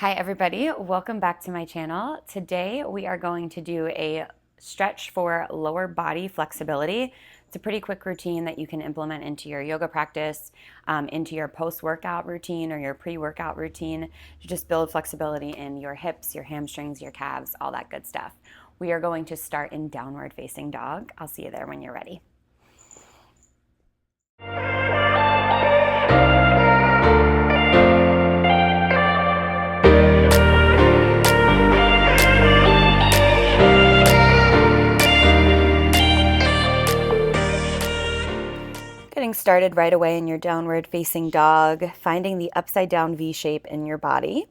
Hi everybody, welcome back to my channel. Today we are going to do a stretch for lower body flexibility. It's a pretty quick routine that you can implement into your yoga practice, into your post-workout routine or your pre-workout routine to just build flexibility in your hips, your hamstrings, your calves, all that good stuff. We are going to start in downward facing dog. I'll see you there when you're ready. Getting started right away in your downward facing dog, finding the upside down V shape in your body,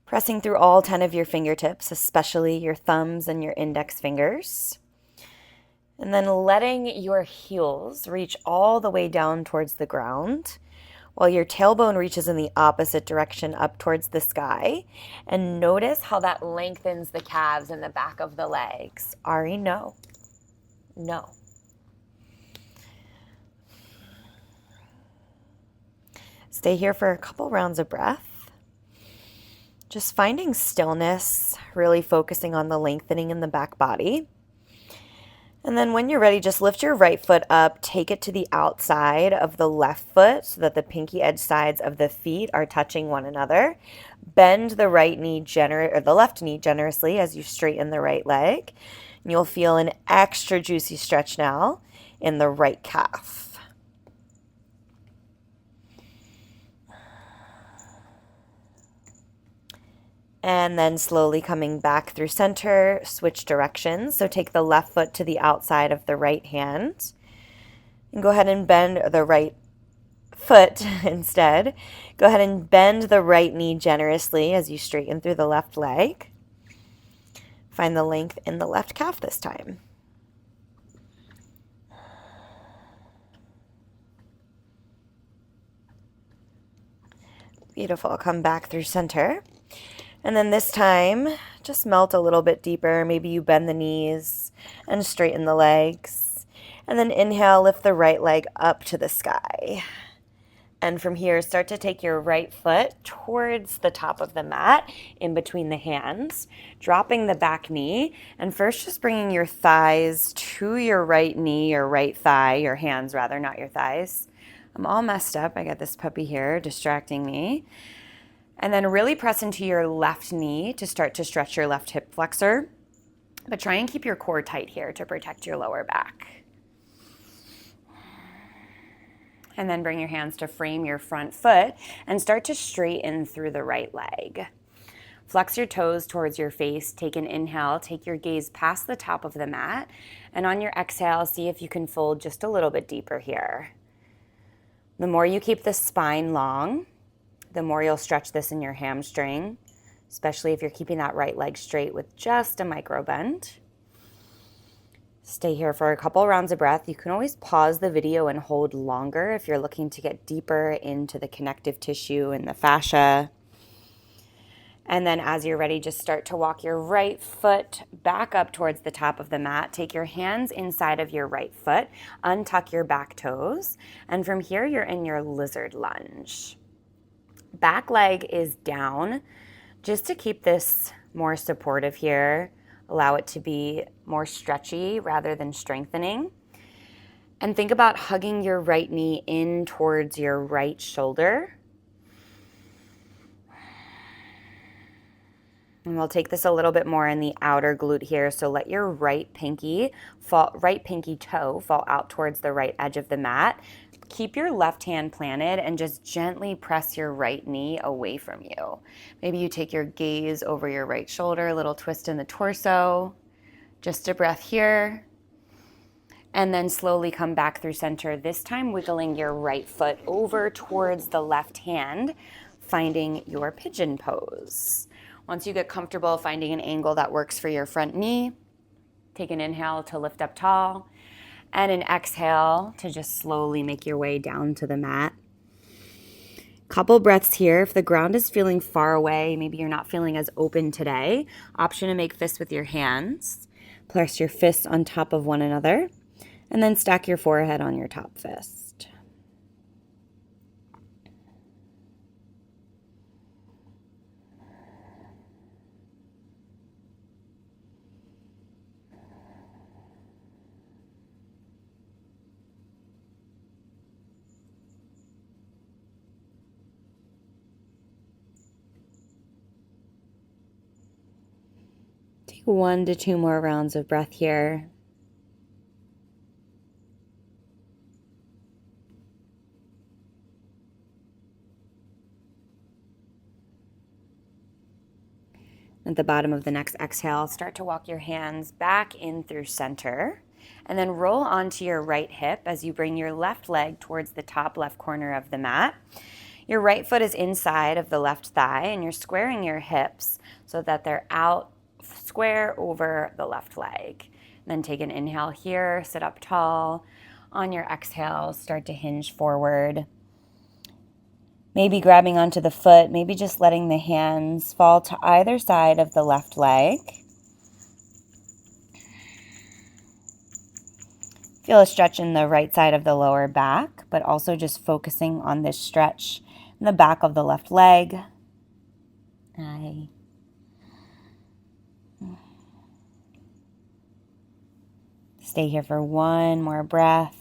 pressing through all 10 of your fingertips, especially your thumbs and your index fingers, and then letting your heels reach all the way down towards the ground while your tailbone reaches in the opposite direction up towards the sky. And notice how that lengthens the calves and the back of the legs. Ari, no. No. Stay here for a couple rounds of breath. Just finding stillness, really focusing on the lengthening in the back body. And then when you're ready, just lift your right foot up, take it to the outside of the left foot so that the pinky edge sides of the feet are touching one another. Bend the the left knee generously as you straighten the right leg. And you'll feel an extra juicy stretch now in the right calf. And then slowly coming back through center, switch directions. So take the left foot to the outside of the right hand. And go ahead and bend the right foot instead. Go ahead and bend the right knee generously as you straighten through the left leg. Find the length in the left calf this time. Beautiful. Come back through center. And then this time, just melt a little bit deeper. Maybe you bend the knees and straighten the legs. And then inhale, lift the right leg up to the sky. And from here, start to take your right foot towards the top of the mat, in between the hands, dropping the back knee. And first, just bringing your thighs to your right knee, or right thigh, your hands rather, not your thighs. I'm all messed up. I got this puppy here distracting me. And then really press into your left knee to start to stretch your left hip flexor. But try and keep your core tight here to protect your lower back. And then bring your hands to frame your front foot and start to straighten through the right leg. Flex your toes towards your face. Take an inhale. Take your gaze past the top of the mat. And on your exhale, see if you can fold just a little bit deeper here. The more you keep the spine long, the more you'll stretch this in your hamstring, especially if you're keeping that right leg straight with just a micro bend. Stay here for a couple rounds of breath. You can always pause the video and hold longer if you're looking to get deeper into the connective tissue and the fascia. And then as you're ready, just start to walk your right foot back up towards the top of the mat. Take your hands inside of your right foot, untuck your back toes, and from here you're in your lizard lunge. Back leg is down, just to keep this more supportive here. Allow it to be more stretchy rather than strengthening. And think about hugging your right knee in towards your right shoulder. And we'll take this a little bit more in the outer glute here. So let your right pinky toe fall out towards the right edge of the mat. Keep your left hand planted and just gently press your right knee away from you. Maybe you take your gaze over your right shoulder, a little twist in the torso. Just a breath here. And then slowly come back through center, this time wiggling your right foot over towards the left hand, finding your pigeon pose. Once you get comfortable finding an angle that works for your front knee, take an inhale to lift up tall. And an exhale to just slowly make your way down to the mat. Couple breaths here. If the ground is feeling far away, maybe you're not feeling as open today, option to make fists with your hands. Press your fists on top of one another, and then stack your forehead on your top fist. 1 to 2 more rounds of breath here. At the bottom of the next exhale, start to walk your hands back in through center, and then roll onto your right hip as you bring your left leg towards the top left corner of the mat. Your right foot is inside of the left thigh, and you're squaring your hips so that they're out square over the left leg. And then take an inhale here, sit up tall. On your exhale, start to hinge forward. Maybe grabbing onto the foot, maybe just letting the hands fall to either side of the left leg. Feel a stretch in the right side of the lower back, but also just focusing on this stretch in the back of the left leg. Stay here for one more breath.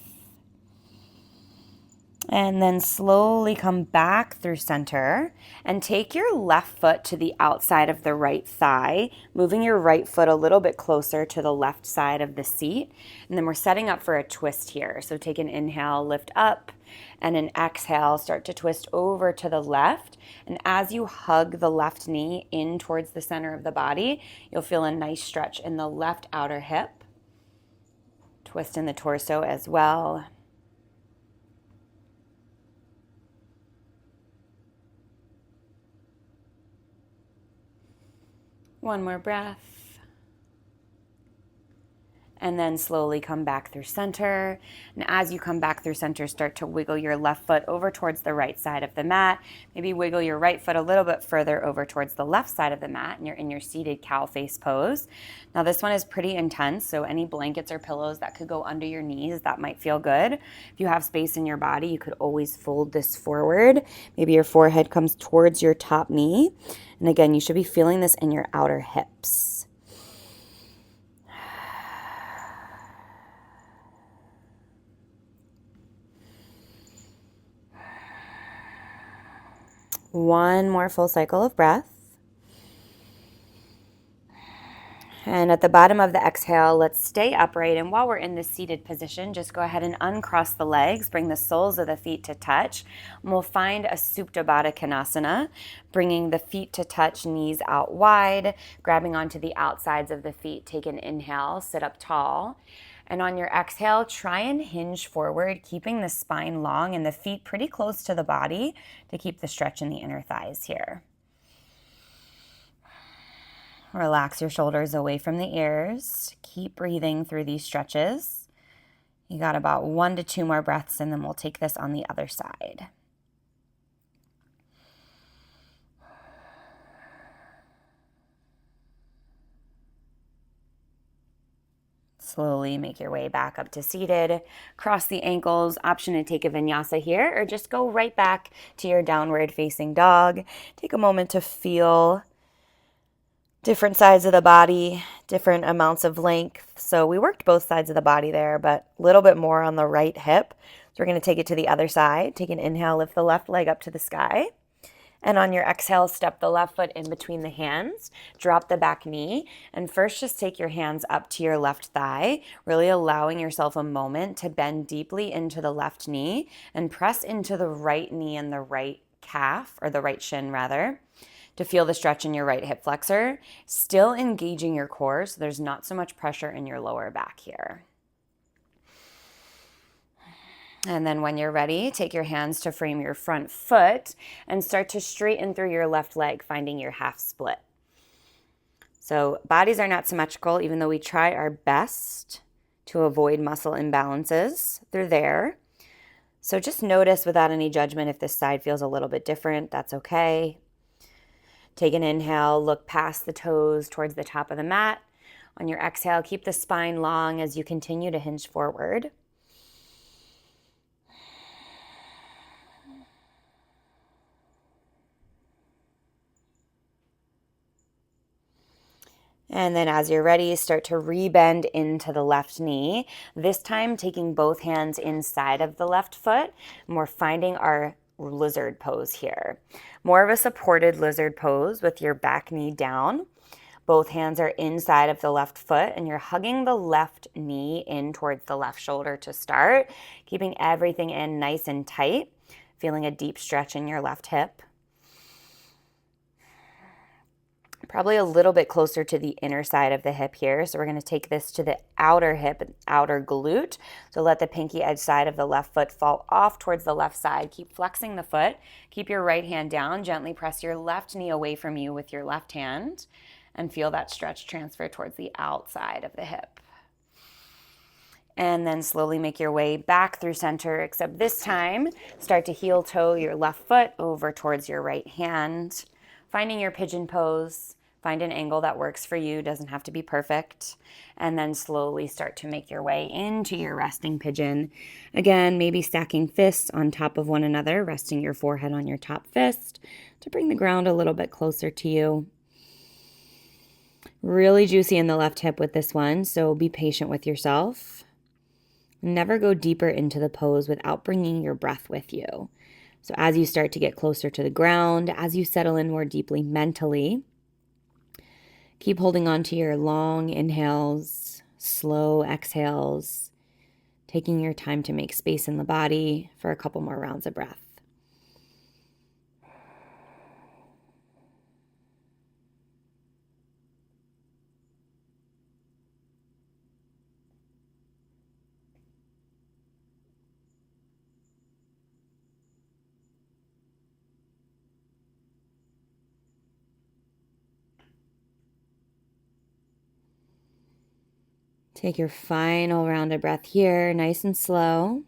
And then slowly come back through center and take your left foot to the outside of the right thigh, moving your right foot a little bit closer to the left side of the seat. And then we're setting up for a twist here. So take an inhale, lift up, and an exhale, start to twist over to the left. And as you hug the left knee in towards the center of the body, you'll feel a nice stretch in the left outer hip. Twist in the torso as well. One more breath. And then slowly come back through center. And as you come back through center, start to wiggle your left foot over towards the right side of the mat. Maybe wiggle your right foot a little bit further over towards the left side of the mat, and you're in your seated cow face pose. Now this one is pretty intense, so any blankets or pillows that could go under your knees, that might feel good. If you have space in your body, you could always fold this forward. Maybe your forehead comes towards your top knee. And again, you should be feeling this in your outer hips. One more full cycle of breath. And at the bottom of the exhale, let's stay upright. And while we're in this seated position, just go ahead and uncross the legs, bring the soles of the feet to touch. And we'll find a Supta Baddha Konasana, bringing the feet to touch, knees out wide, grabbing onto the outsides of the feet. Take an inhale, sit up tall. And on your exhale, try and hinge forward, keeping the spine long and the feet pretty close to the body to keep the stretch in the inner thighs here. Relax your shoulders away from the ears. Keep breathing through these stretches. You got about 1 to 2 more breaths, and then we'll take this on the other side. Slowly make your way back up to seated. Cross the ankles. Option to take a vinyasa here, or just go right back to your downward facing dog. Take a moment to feel different sides of the body, different amounts of length. So we worked both sides of the body there, but a little bit more on the right hip. So we're going to take it to the other side. Take an inhale, lift the left leg up to the sky. And on your exhale, step the left foot in between the hands, drop the back knee, and first just take your hands up to your left thigh, really allowing yourself a moment to bend deeply into the left knee and press into the right knee and the right calf, or the right shin rather, to feel the stretch in your right hip flexor, still engaging your core so there's not so much pressure in your lower back here. And then when you're ready, take your hands to frame your front foot and start to straighten through your left leg, finding your half split. So bodies are not symmetrical, even though we try our best to avoid muscle imbalances. They're there. So just notice without any judgment if this side feels a little bit different. That's okay. Take an inhale, look past the toes towards the top of the mat. On your exhale, keep the spine long as you continue to hinge forward. And then as you're ready, start to rebend into the left knee. This time taking both hands inside of the left foot. And we're finding our lizard pose here. More of a supported lizard pose with your back knee down. Both hands are inside of the left foot, and you're hugging the left knee in towards the left shoulder to start, keeping everything in nice and tight, feeling a deep stretch in your left hip. Probably a little bit closer to the inner side of the hip here. So we're going to take this to the outer hip and outer glute. So let the pinky edge side of the left foot fall off towards the left side. Keep flexing the foot. Keep your right hand down. Gently press your left knee away from you with your left hand and feel that stretch transfer towards the outside of the hip. And then slowly make your way back through center, except this time start to heel toe your left foot over towards your right hand. Finding your pigeon pose, find an angle that works for you, doesn't have to be perfect, and then slowly start to make your way into your resting pigeon. Again, maybe stacking fists on top of one another, resting your forehead on your top fist to bring the ground a little bit closer to you. Really juicy in the left hip with this one, so be patient with yourself. Never go deeper into the pose without bringing your breath with you. So as you start to get closer to the ground, as you settle in more deeply mentally, keep holding on to your long inhales, slow exhales, taking your time to make space in the body for a couple more rounds of breath. Take your final round of breath here, nice and slow.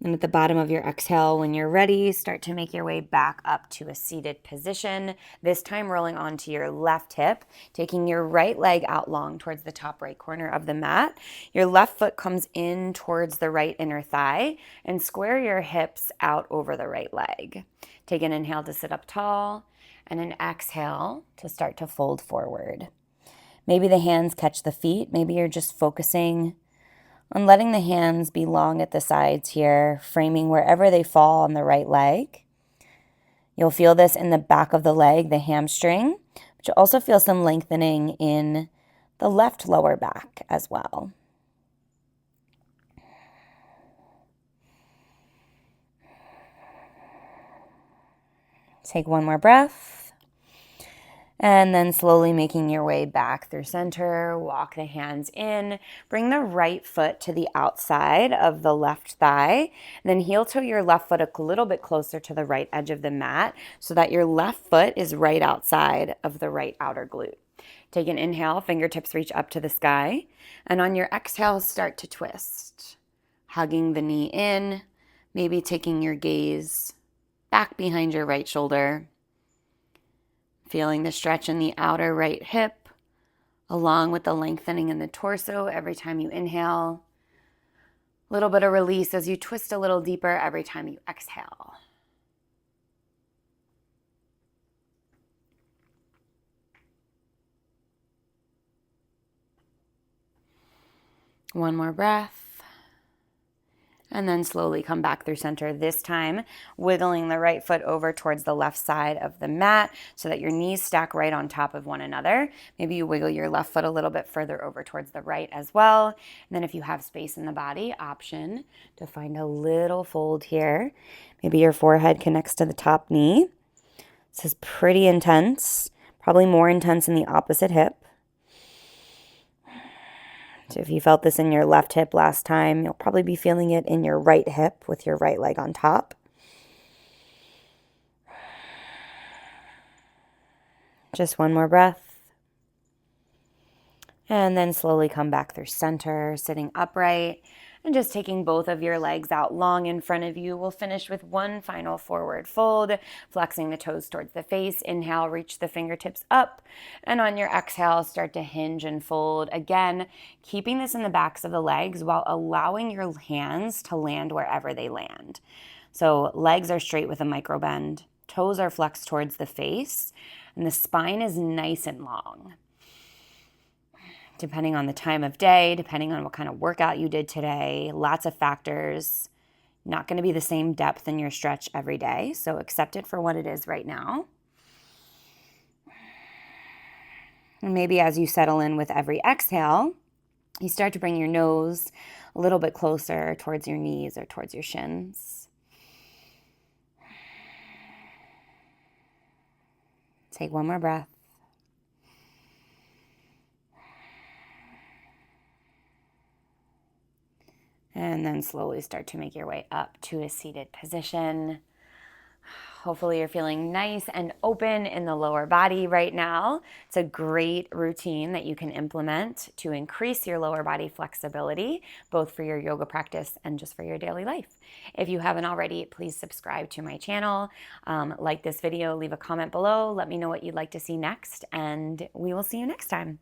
And at the bottom of your exhale, when you're ready, start to make your way back up to a seated position, this time rolling onto your left hip, taking your right leg out long towards the top right corner of the mat. Your left foot comes in towards the right inner thigh, and square your hips out over the right leg. Take an inhale to sit up tall, and an exhale to start to fold forward. Maybe the hands catch the feet. Maybe you're just focusing on letting the hands be long at the sides here, framing wherever they fall on the right leg. You'll feel this in the back of the leg, the hamstring, but you'll also feel some lengthening in the left lower back as well. Take one more breath. And then slowly making your way back through center, walk the hands in, bring the right foot to the outside of the left thigh, then heel toe your left foot a little bit closer to the right edge of the mat so that your left foot is right outside of the right outer glute. Take an inhale, fingertips reach up to the sky, and on your exhale, start to twist, hugging the knee in, maybe taking your gaze back behind your right shoulder. Feeling the stretch in the outer right hip, along with the lengthening in the torso every time you inhale. A little bit of release as you twist a little deeper every time you exhale. One more breath. And then slowly come back through center, this time wiggling the right foot over towards the left side of the mat so that your knees stack right on top of one another. Maybe you wiggle your left foot a little bit further over towards the right as well. And then if you have space in the body, option to find a little fold here. Maybe your forehead connects to the top knee. This is pretty intense, probably more intense in the opposite hip. So if you felt this in your left hip last time, you'll probably be feeling it in your right hip with your right leg on top. Just one more breath. And then slowly come back through center, sitting upright, and just taking both of your legs out long in front of you. We'll finish with one final forward fold, flexing the toes towards the face. Inhale, reach the fingertips up, and on your exhale, start to hinge and fold. Again, keeping this in the backs of the legs while allowing your hands to land wherever they land. So legs are straight with a micro bend, toes are flexed towards the face, and the spine is nice and long. Depending on the time of day, depending on what kind of workout you did today, lots of factors. Not going to be the same depth in your stretch every day, so accept it for what it is right now. And maybe as you settle in with every exhale, you start to bring your nose a little bit closer towards your knees or towards your shins. Take one more breath. And then slowly start to make your way up to a seated position. Hopefully you're feeling nice and open in the lower body right now. It's a great routine that you can implement to increase your lower body flexibility, both for your yoga practice and just for your daily life. If you haven't already, please subscribe to my channel, like this video, leave a comment below, let me know what you'd like to see next, and we will see you next time.